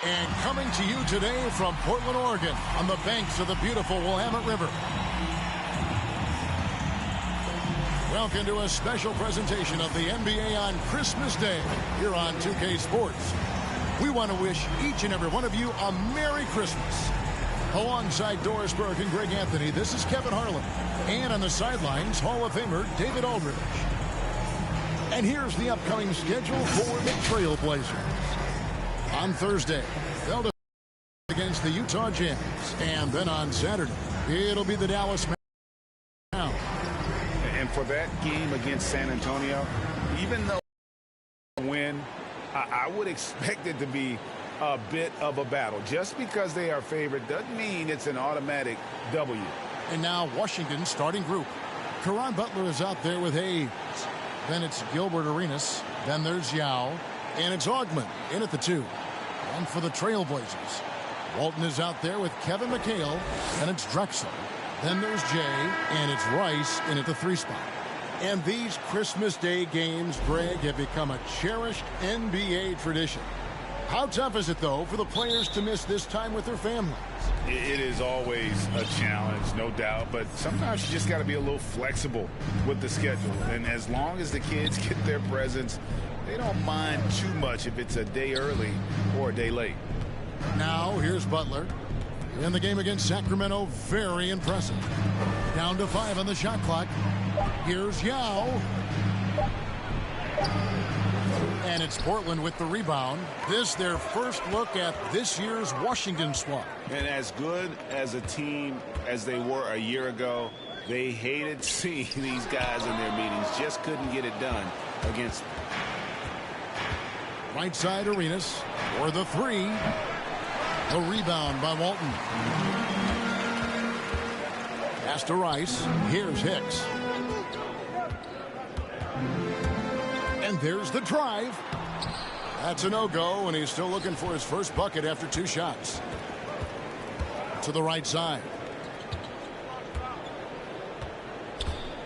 And coming to you today from Portland, Oregon, on the banks of the beautiful Willamette River. Welcome to a special presentation of the NBA on Christmas Day here on 2K Sports. We want to wish each and every one of you a Merry Christmas. Alongside Doris Burke and Greg Anthony, this is Kevin Harlan. And on the sidelines, Hall of Famer David Aldridge. And here's the upcoming schedule for the Trailblazers. On Thursday, they'll defend against the Utah Jazz. And then on Saturday, it'll be the Dallas Mavericks. And for that game against San Antonio, even though win, I would expect it to be a bit of a battle. Just because they are favored doesn't mean it's an automatic W. And now Washington's starting group. Caron Butler is out there with Hayes. Then it's Gilbert Arenas. Then there's Yao. And it's Augmon in at the 2. And for the Trailblazers, Walton is out there with Kevin McHale. And it's Drexler. Then there's Jay. And it's Rice in at the 3 spot. And these Christmas Day games, Greg, have become a cherished NBA tradition. How tough is it, though, for the players to miss this time with their families? It is always a challenge, no doubt, but sometimes you just got to be a little flexible with the schedule. And as long as the kids get their presents, they don't mind too much if it's a day early or a day late. Now, here's Butler. In the game against Sacramento, very impressive. Down to 5 on the shot clock. Here's Yao. And it's Portland with the rebound. This their first look at this year's Washington squad. And as good as a team as they were a year ago, they hated seeing these guys in their meetings. Just couldn't get it done against them. Right side Arenas for the 3. The rebound by Walton. Pass to Rice. Here's Hicks. And there's the drive. That's a no-go, and he's still looking for his first bucket after 2 shots. To the right side.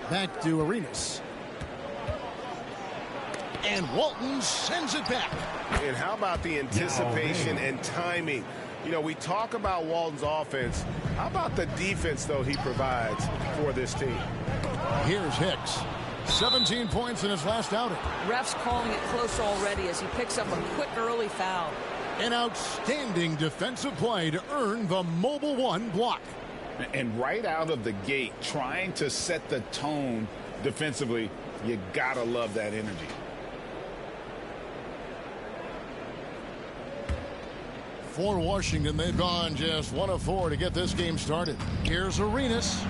Back to Arenas. And Walton sends it back. And how about the anticipation and timing? You know, we talk about Walton's offense. How about the defense, though, he provides for this team? Here's Hicks. 17 points in his last outing. Refs calling it close already as he picks up a quick early foul. An outstanding defensive play to earn the Mobile One block. And right out of the gate, trying to set the tone defensively, you gotta love that energy. For Washington, they've gone just 1 of 4 to get this game started. Here's Arenas.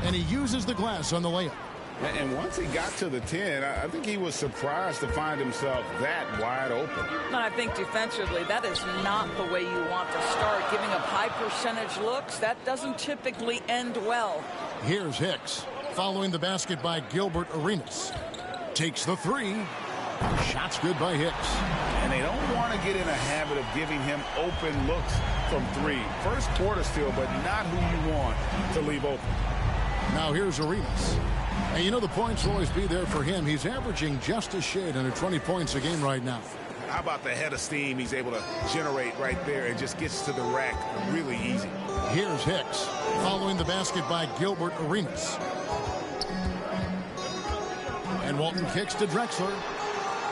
And he uses the glass on the layup. And once he got to the 10, I think he was surprised to find himself that wide open. And I think defensively, that is not the way you want to start. Giving up high percentage looks, that doesn't typically end well. Here's Hicks. Following the basket by Gilbert Arenas. Takes the 3. Shot's good by Hicks. And they don't want to get in a habit of giving him open looks from 3. First quarter still, but not who you want to leave open. Now here's Arenas. And you know the points will always be there for him. He's averaging just a shade under 20 points a game right now. How about the head of steam he's able to generate right there and just gets to the rack really easy. Here's Hicks. Following the basket by Gilbert Arenas. And Walton kicks to Drexler.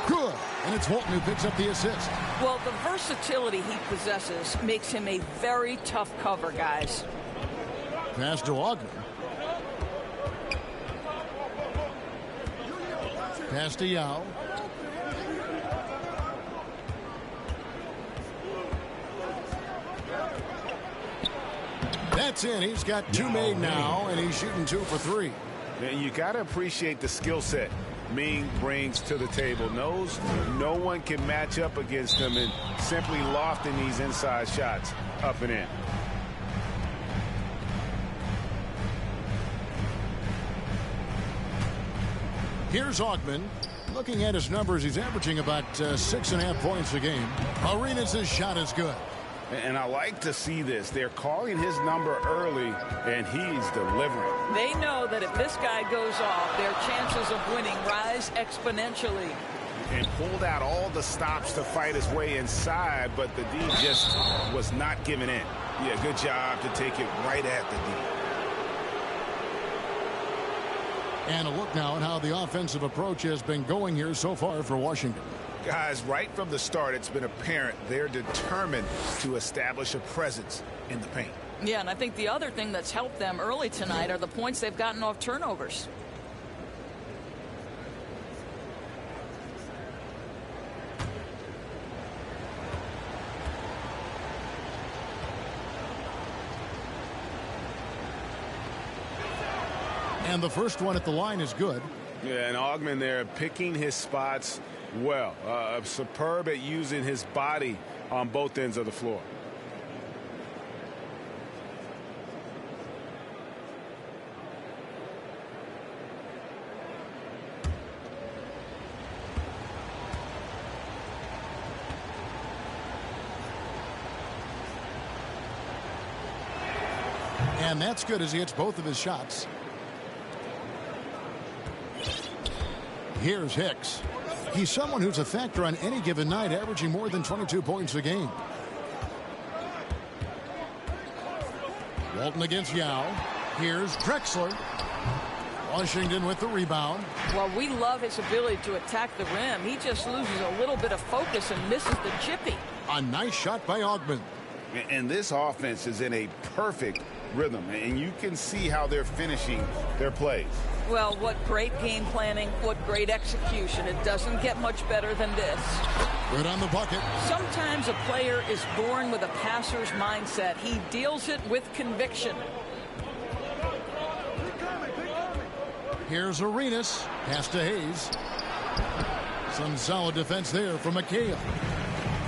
Good. And it's Walton who picks up the assist. Well, the versatility he possesses makes him a very tough cover, guys. Pass to Augmon. Pass to Yao. It's in. He's got 2 made now, and he's shooting 2 for 3. And you got to appreciate the skill set Ming brings to the table. Knows no one can match up against him, and simply lofting these inside shots up and in. Here's Augmon. Looking at his numbers, he's averaging about 6.5 points a game. Arenas' shot is good. And I like to see this. They're calling his number early, and he's delivering. They know that if this guy goes off, their chances of winning rise exponentially. And pulled out all the stops to fight his way inside, but the D just was not giving in. Yeah, good job to take it right at the D. And a look now at how the offensive approach has been going here so far for Washington. Guys, right from the start, it's been apparent they're determined to establish a presence in the paint. Yeah, and I think the other thing that's helped them early tonight are the points they've gotten off turnovers. And the first one at the line is good. Yeah, and Augmon there picking his spots well. Superb at using his body on both ends of the floor. And that's good as he hits both of his shots. Here's Hicks. He's someone who's a factor on any given night, averaging more than 22 points a game. Walton against Yao. Here's Drexler. Washington with the rebound. Well, we love his ability to attack the rim. He just loses a little bit of focus and misses the chippy. A nice shot by Augmon. And this offense is in a perfect rhythm, and you can see how they're finishing their plays. Well, what great game planning, what great execution. It doesn't get much better than this. Good on the bucket. Sometimes a player is born with a passer's mindset. He deals it with conviction. Here's Arenas. Pass to Hayes. Some solid defense there from McHale.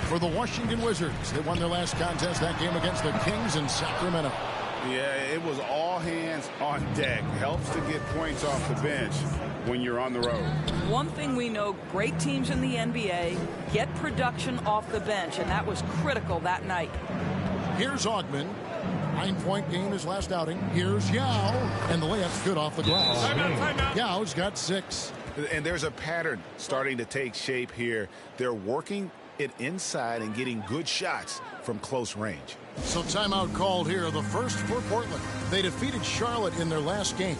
For the Washington Wizards, they won their last contest, that game against the Kings in Sacramento. Yeah, it was all hands on deck. Helps to get points off the bench when you're on the road. One thing we know, great teams in the NBA get production off the bench, and that was critical that night. Here's Augmon. 9-point game his last outing. Here's Yao, and the layup's good off the glass. Timeout. Yao's got 6. And there's a pattern starting to take shape here. They're working it inside and getting good shots from close range. So timeout called here, the first for Portland. They defeated Charlotte in their last game.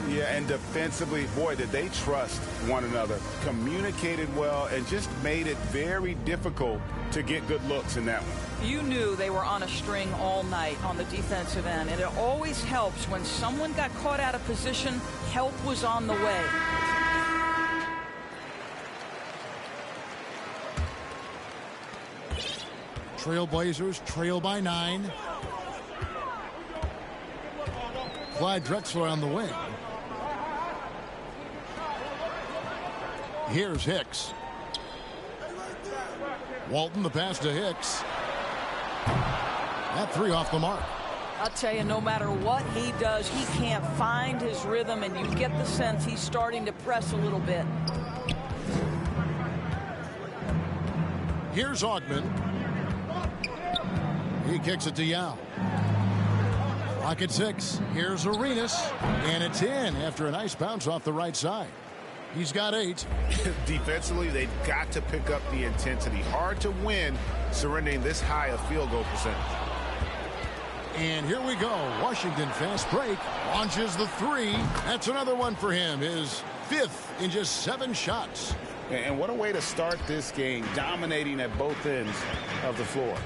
Yeah, and defensively, boy, did they trust one another, communicated well, and just made it very difficult to get good looks in that one. You knew they were on a string all night on the defensive end, and it always helps when someone got caught out of position, help was on the way. Trailblazers trail by 9. Clyde Drexler on the wing. Here's Hicks. Walton, the pass to Hicks. That 3 off the mark. I'll tell you, no matter what he does, he can't find his rhythm, and you get the sense he's starting to press a little bit. Here's Augmon. He kicks it to Yao. Rocket 6. Here's Arenas. And it's in after a nice bounce off the right side. He's got 8. Defensively, they've got to pick up the intensity. Hard to win surrendering this high a field goal percentage. And here we go. Washington fast break. Launches the 3. That's another one for him. His 5th in just 7 shots. And what a way to start this game, dominating at both ends of the floor.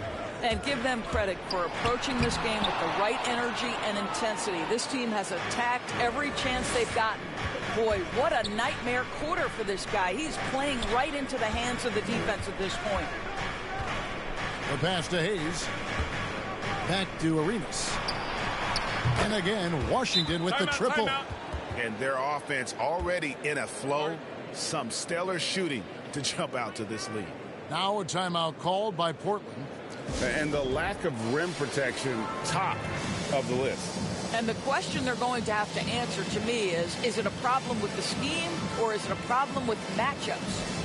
And give them credit for approaching this game with the right energy and intensity. This team has attacked every chance they've gotten. Boy, what a nightmare quarter for this guy. He's playing right into the hands of the defense at this point. The pass to Hayes. Back to Arenas. And again, Washington with the triple. And their offense already in a flow. Some stellar shooting to jump out to this lead. Now a timeout called by Portland. And the lack of rim protection, top of the list. And the question they're going to have to answer to me is it a problem with the scheme or is it a problem with matchups?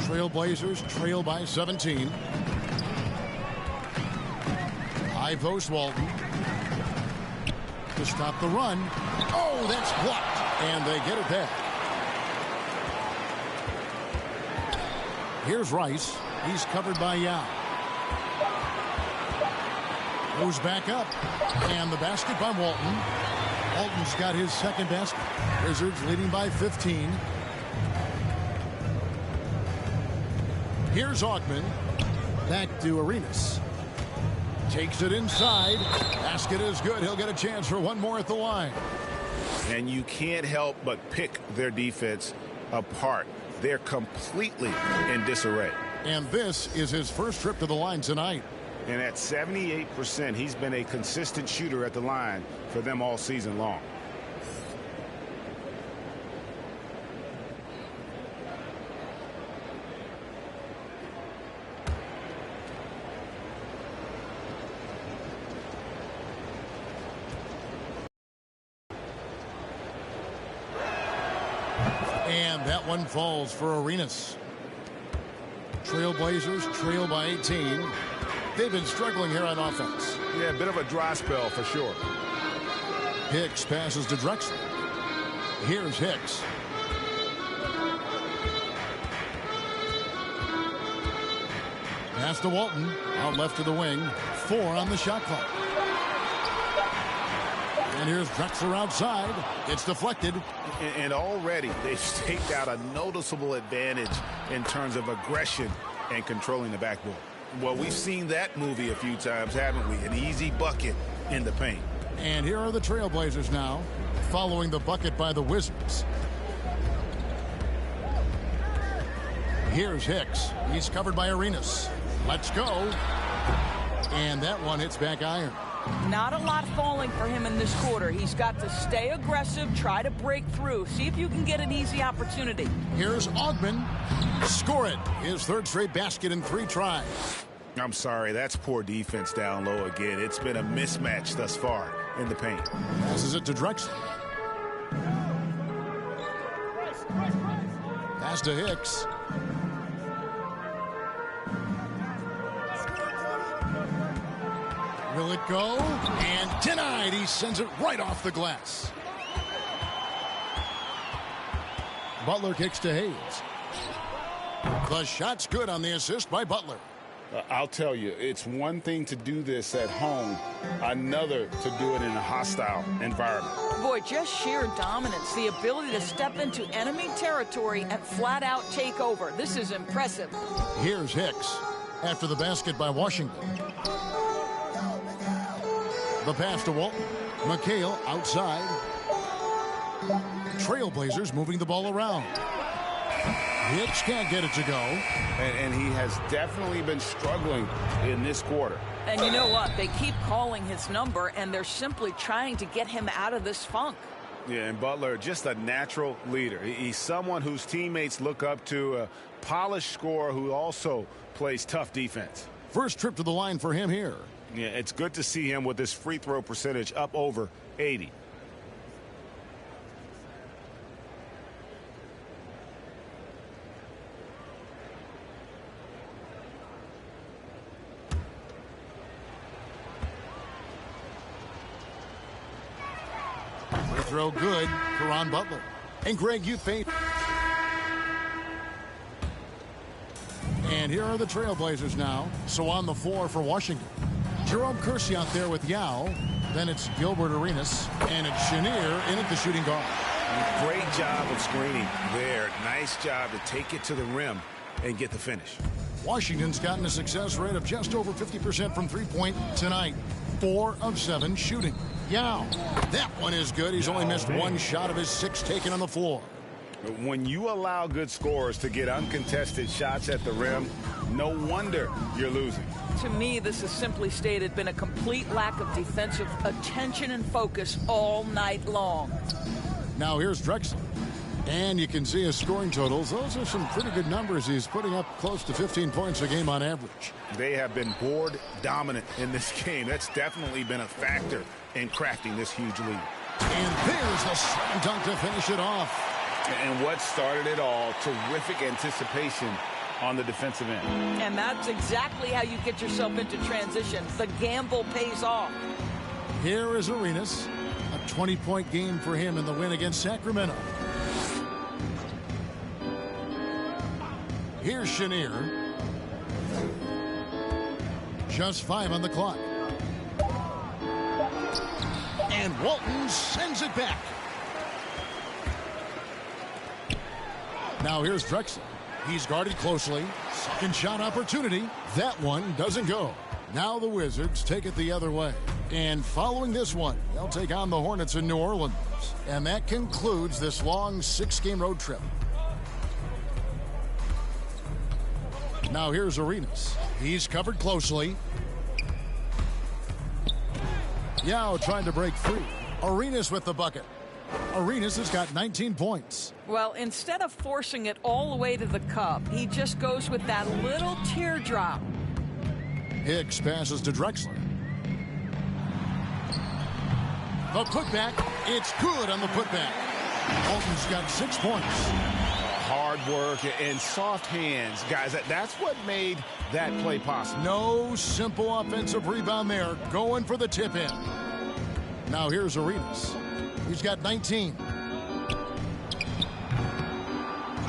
Trailblazers trail by 17. High post Walton to stop the run. Oh, that's blocked, and they get it back. Here's Rice. He's covered by Yao. Goes back up, and the basket by Walton. Walton's got his second basket. Wizards leading by 15. Here's Augman. Back to Arenas. Takes it inside. Basket is good. He'll get a chance for one more at the line. And you can't help but pick their defense apart. They're completely in disarray. And this is his first trip to the line tonight. And at 78%, he's been a consistent shooter at the line for them all season long. And that one falls for Arenas. Trailblazers trail by 18. They've been struggling here on offense. Yeah, a bit of a dry spell for sure. Hicks passes to Drexler. Here's Hicks. Pass to Walton. Out left to the wing. 4 on the shot clock. And here's Drexler outside. It's deflected. And already they've staked out a noticeable advantage in terms of aggression and controlling the backboard. Well, we've seen that movie a few times, haven't we? An easy bucket in the paint. And here are the Trailblazers now, following the bucket by the Wizards. Here's Hicks. He's covered by Arenas. Let's go. And that one hits back iron. Not a lot falling for him in this quarter. He's got to stay aggressive, try to break through, see if you can get an easy opportunity. Here's Augman. Score it. His third straight basket in 3 tries. I'm sorry, that's poor defense down low again. It's been a mismatch thus far in the paint. Passes it to Drexler. Pass to Hicks. Will it go? And denied. He sends it right off the glass. Butler kicks to Hayes. The shot's good on the assist by Butler. I'll tell you, it's one thing to do this at home, another to do it in a hostile environment. Boy, just sheer dominance, the ability to step into enemy territory and flat out take over. This is impressive. Here's Hicks after the basket by Washington. The pass to Walton. McHale outside. Trailblazers moving the ball around. Hicks can't get it to go. And he has definitely been struggling in this quarter. And you know what? They keep calling his number, and they're simply trying to get him out of this funk. Yeah, and Butler, just a natural leader. He's someone whose teammates look up to, a polished scorer who also plays tough defense. First trip to the line for him here. Yeah, it's good to see him with this free throw percentage up over 80. Free throw good for Ron Butler. And Greg, you think. And here are the Trailblazers now. So on the floor for Washington. Jerome Kersey out there with Yao. Then it's Gilbert Arenas. And it's Chenier in at the shooting guard. Great job of screening there. Nice job to take it to the rim and get the finish. Washington's gotten a success rate of just over 50% from three-point tonight. 4 of 7 shooting. Yao. That one is good. He's only missed 1 shot of his 6 taken on the floor. When you allow good scorers to get uncontested shots at the rim, no wonder you're losing. To me, this is simply stated been a complete lack of defensive attention and focus all night long. Now here's Drexler. And you can see his scoring totals. Those are some pretty good numbers. He's putting up close to 15 points a game on average. They have been board dominant in this game. That's definitely been a factor in crafting this huge lead. And there's the slam dunk to finish it off. And what started it all, terrific anticipation on the defensive end. And that's exactly how you get yourself into transition. The gamble pays off. Here is Arenas. A 20-point game for him in the win against Sacramento. Here's Chenier. Just 5 on the clock. And Walton sends it back. Now here's Drexler. He's guarded closely. Second shot opportunity. That one doesn't go. Now the Wizards take it the other way. And following this one, they'll take on the Hornets in New Orleans. And that concludes this long 6-game road trip. Now here's Arenas. He's covered closely. Yao trying to break free. Arenas with the bucket. Arenas has got 19 points. Well, instead of forcing it all the way to the cup, he just goes with that little teardrop. Hicks passes to Drexler. The putback. It's good on the putback. Walton's got 6 points. Hard work and soft hands. Guys, that's what made that play possible. No simple offensive rebound there. Going for the tip in. Now here's Arenas. He's got 19.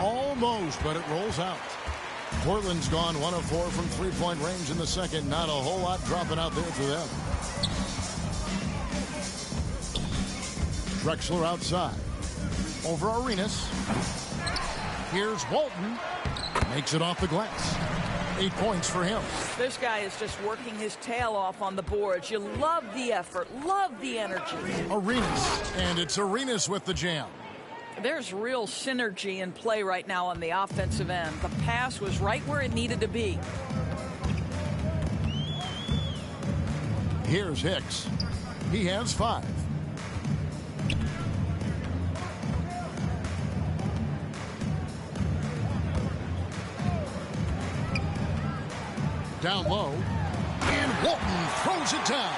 Almost, but it rolls out. Portland's gone 1 of 4 from 3-point range in the second. Not a whole lot dropping out there for them. Drexler outside. Over Arenas. Here's Walton. Makes it off the glass. 8 points for him. This guy is just working his tail off on the boards. You love the effort, love the energy. Arenas. And it's Arenas with the jam. There's real synergy in play right now on the offensive end. The pass was right where it needed to be. Here's Hicks. He has 5. Down low. And Walton throws it down.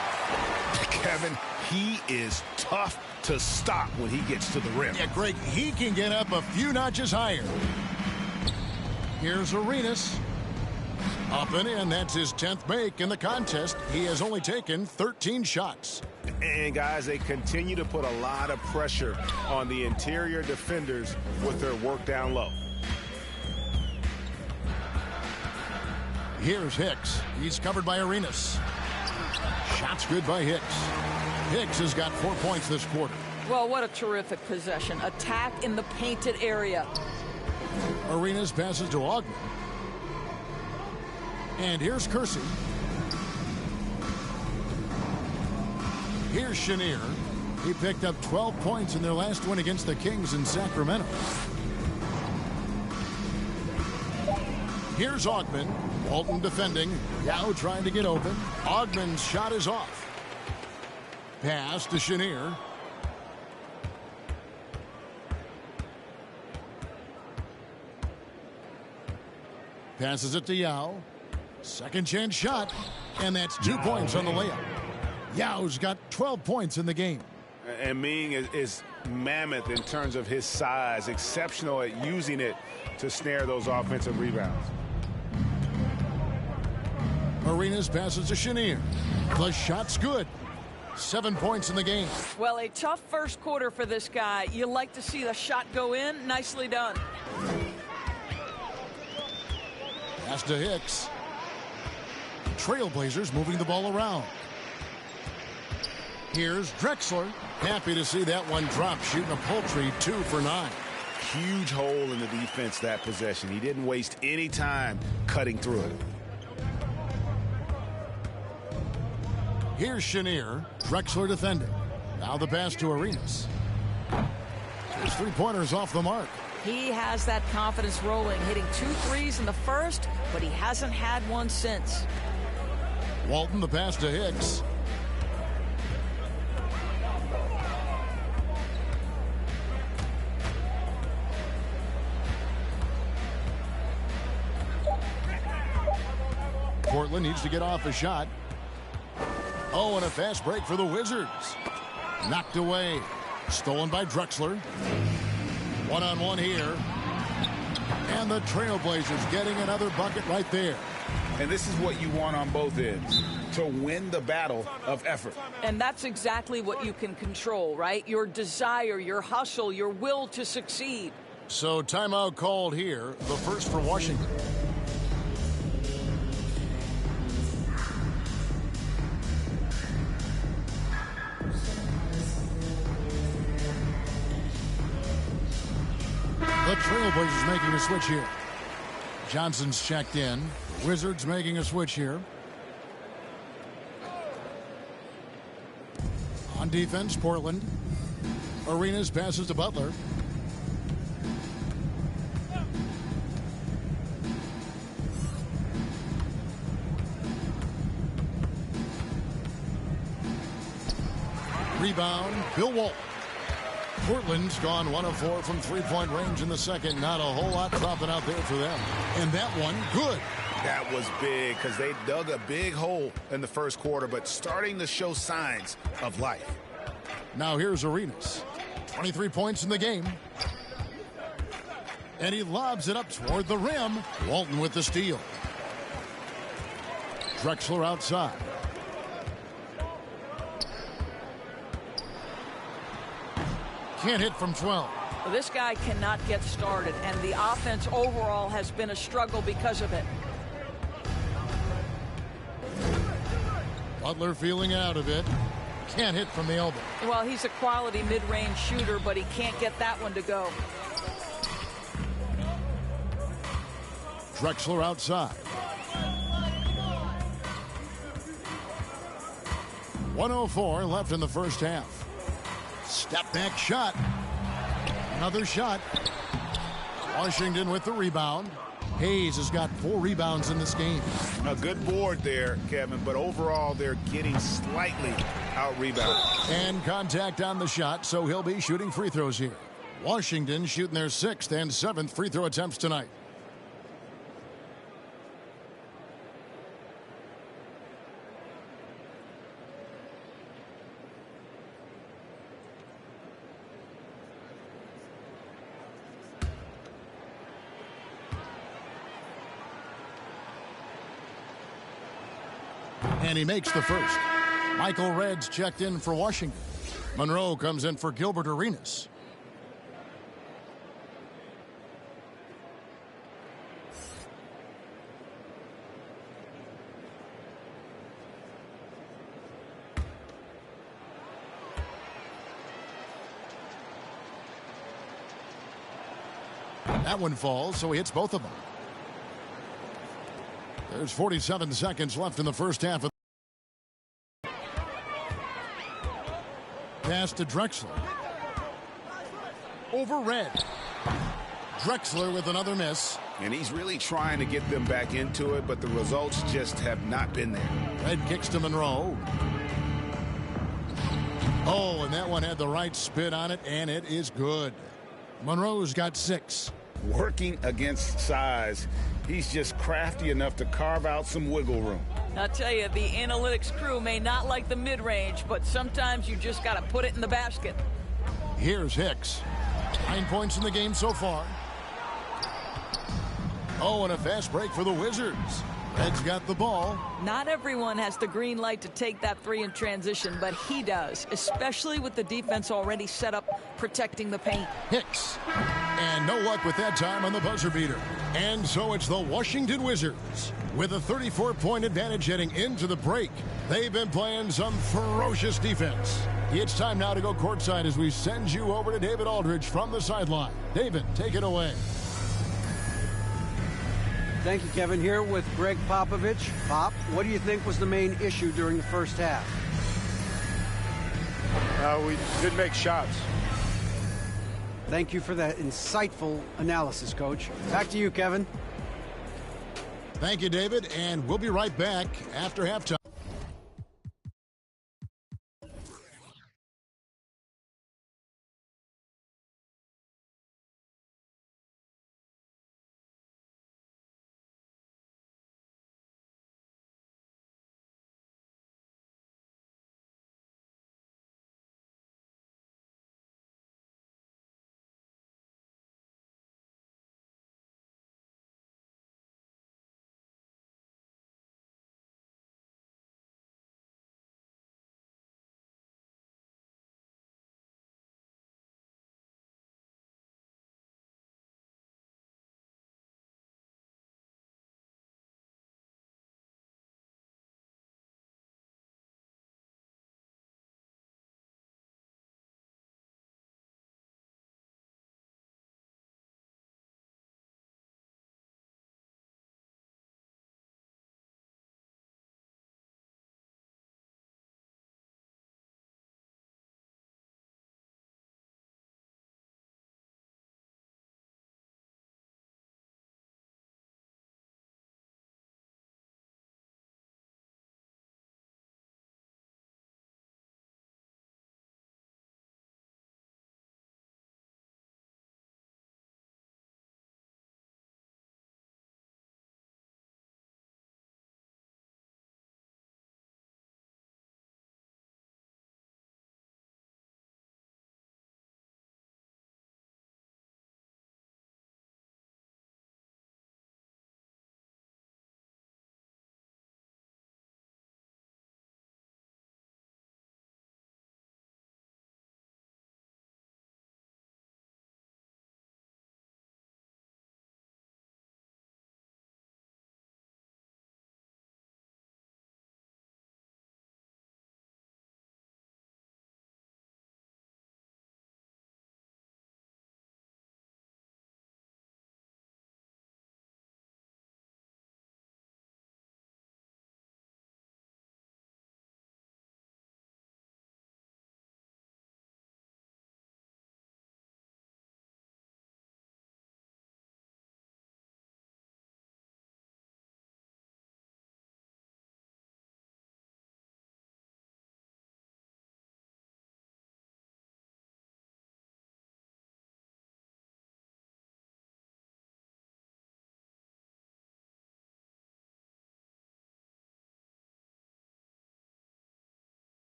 Kevin, he is tough to stop when he gets to the rim. Yeah, Greg, he can get up a few notches higher. Here's Arenas. Up and in. That's his 10th make in the contest. He has only taken 13 shots. And, guys, they continue to put a lot of pressure on the interior defenders with their work down low. Here's Hicks. He's covered by Arenas. Shots good by Hicks. Hicks has got 4 points this quarter. Well, what a terrific possession. Attack in the painted area. Arenas passes to Ogden. And here's Kersey. Here's Chenier. He picked up 12 points in their last win against the Kings in Sacramento. Here's Ogden. Walton defending. Yao trying to get open. Ogden's shot is off. Pass to Chenier. Passes it to Yao. Second chance shot. And that's 2 points on the layup. Yao's got 12 points in the game. And Ming is mammoth in terms of his size. Exceptional at using it to snare those offensive rebounds. Arenas passes to Chenier. The shot's good. 7 points in the game. Well, a tough first quarter for this guy. You like to see the shot go in. Nicely done. Pass to Hicks. Trailblazers moving the ball around. Here's Drexler. Happy to see that one drop, shooting a paltry 2 for 9. Huge hole in the defense that possession. He didn't waste any time cutting through it. Here's Chenier. Drexler defending. Now the pass to Arenas. His three-pointers off the mark. He has that confidence rolling, hitting 2 threes in the first, but he hasn't had one since. Walton the pass to Hicks. Portland needs to get off a shot. Oh, and a fast break for the Wizards. Knocked away. Stolen by Drexler. One-on-one here. And the Trailblazers getting another bucket right there. And this is what you want on both ends, to win the battle of effort. And that's exactly what you can control, right? Your desire, your hustle, your will to succeed. So timeout called here, the first for Washington. The Trailblazers making a switch here. Johnson's checked in. Wizards making a switch here. On defense, Portland. Arenas passes to Butler. Rebound, Bill Walton. Portland's gone 1 of 4 from three-point range in the second. Not a whole lot dropping out there for them. And that one, good. That was big because they dug a big hole in the first quarter, but starting to show signs of life. Now here's Arenas. 23 points in the game. And he lobs it up toward the rim. Walton with the steal. Drexler outside. Can't hit from 12. Well, this guy cannot get started, and the offense overall has been a struggle because of it. Butler feeling out of it. Can't hit from the elbow. Well, he's a quality mid-range shooter, but he can't get that one to go. Drexler outside. 1:04 left in the first half. Step back shot. Another shot. Washington with the rebound. Hayes has got 4 rebounds in this game. A good board there, Kevin, but overall they're getting slightly out-rebounded. And contact on the shot, so he'll be shooting free throws here. Washington shooting their 6th and 7th free throw attempts tonight. And he makes the first. Michael Reds checked in for Washington. Monroe comes in for Gilbert Arenas. That one falls, so he hits both of them. There's 47 seconds left in the first half of pass to Drexler. Over Red. Drexler with another miss. And he's really trying to get them back into it, but the results just have not been there. Red kicks to Monroe. Oh, and that one had the right spin on it, and it is good. Monroe's got 6. Working against size, he's just crafty enough to carve out some wiggle room. I'll tell you, the analytics crew may not like the mid-range, but sometimes you just got to put it in the basket. Here's Hicks. 9 points in the game so far. Oh, and a fast break for the Wizards. Red's got the ball. Not everyone has the green light to take that 3 in transition, but he does, especially with the defense already set up protecting the paint. Hicks. And no luck with that time on the buzzer beater. And so it's the Washington Wizards with a 34-point advantage heading into the break. They've been playing some ferocious defense. It's time now to go courtside as we send you over to David Aldridge from the sideline. David, take it away. Thank you, Kevin. Here with Greg Popovich. Pop, what do you think was the main issue during the first half? We didn't make shots. Thank you for that insightful analysis, Coach. Back to you, Kevin. Thank you, David, and we'll be right back after halftime.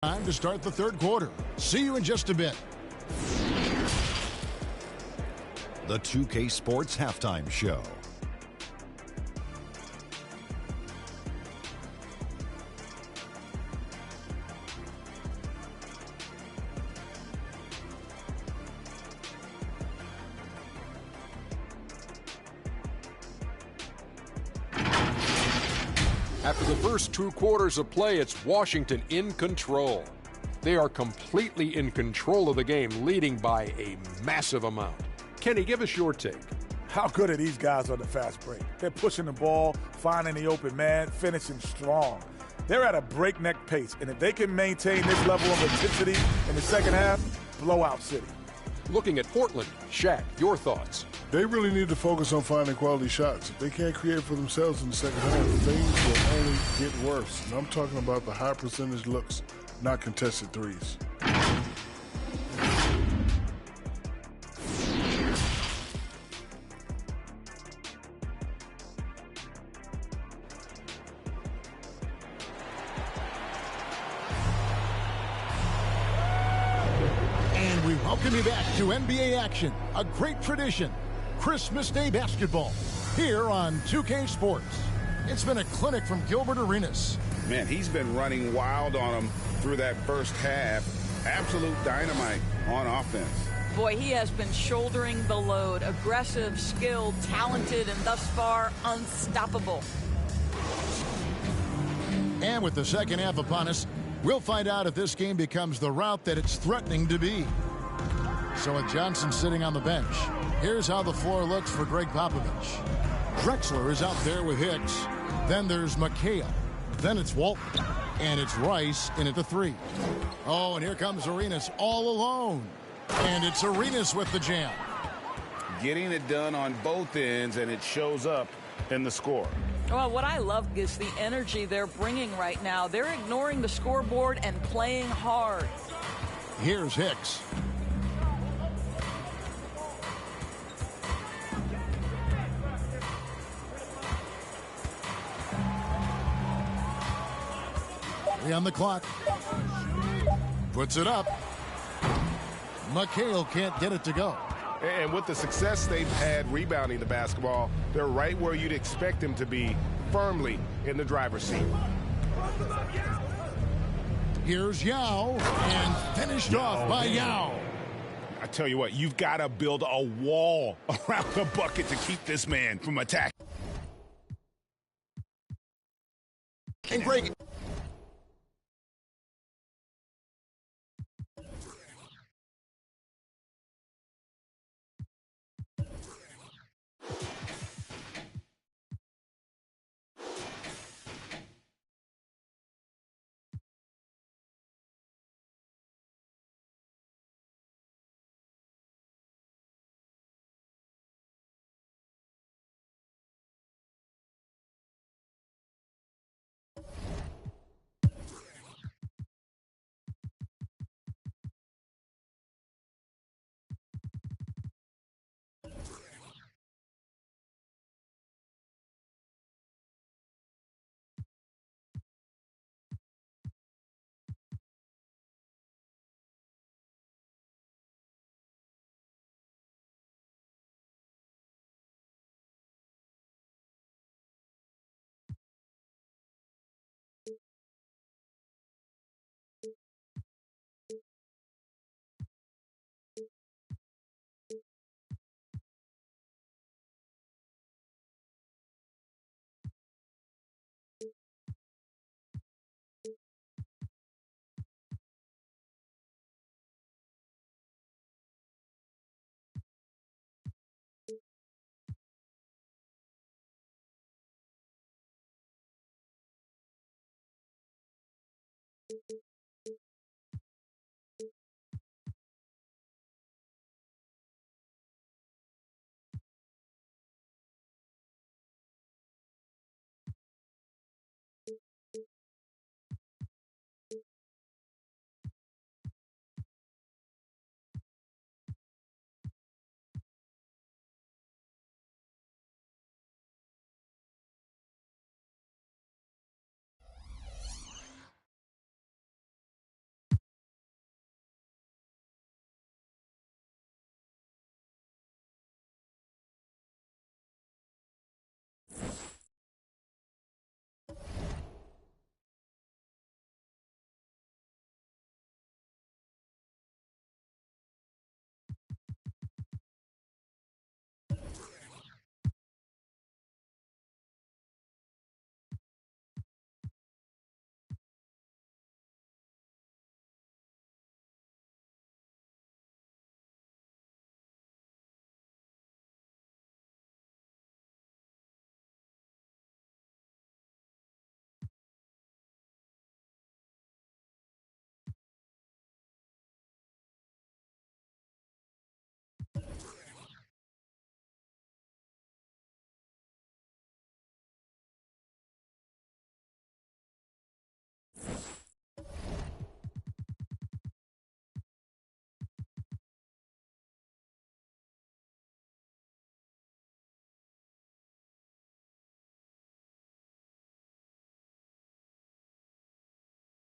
Time to start the third quarter. See you in just a bit. The 2K Sports Halftime Show. After the first 2 quarters of play, it's Washington in control. They are completely in control of the game, leading by a massive amount. Kenny, give us your take. How good are these guys on the fast break? They're pushing the ball, finding the open man, finishing strong. They're at a breakneck pace, and if they can maintain this level of intensity in the second half, blowout city. Looking at Portland, Shaq, your thoughts? They really need to focus on finding quality shots. If they can't create for themselves in the second half, things will only get worse. And I'm talking about the high percentage looks, not contested threes. And we welcome you back to NBA action, a great tradition. Christmas Day basketball here on 2K Sports. It's been a clinic from Gilbert Arenas. Man, he's been running wild on him through that first half. Absolute dynamite on offense. Boy, he has been shouldering the load. Aggressive, skilled, talented, and thus far unstoppable. And with the second half upon us, we'll find out if this game becomes the route that it's threatening to be. So with Johnson sitting on the bench, here's how the floor looks for Greg Popovich. Drexler is out there with Hicks. Then there's McHale. Then it's Walton. And it's Rice in at the 3. Oh, and here comes Arenas all alone. And it's Arenas with the jam. Getting it done on both ends, and it shows up in the score. Well, what I love is the energy they're bringing right now. They're ignoring the scoreboard and playing hard. Here's Hicks. On the clock. Puts it up. McHale can't get it to go. And with the success they've had rebounding the basketball, they're right where you'd expect them to be, firmly in the driver's seat. Here's Yao, and finished off by Yao. I tell you what, you've got to build a wall around the bucket to keep this man from attacking. And Greg.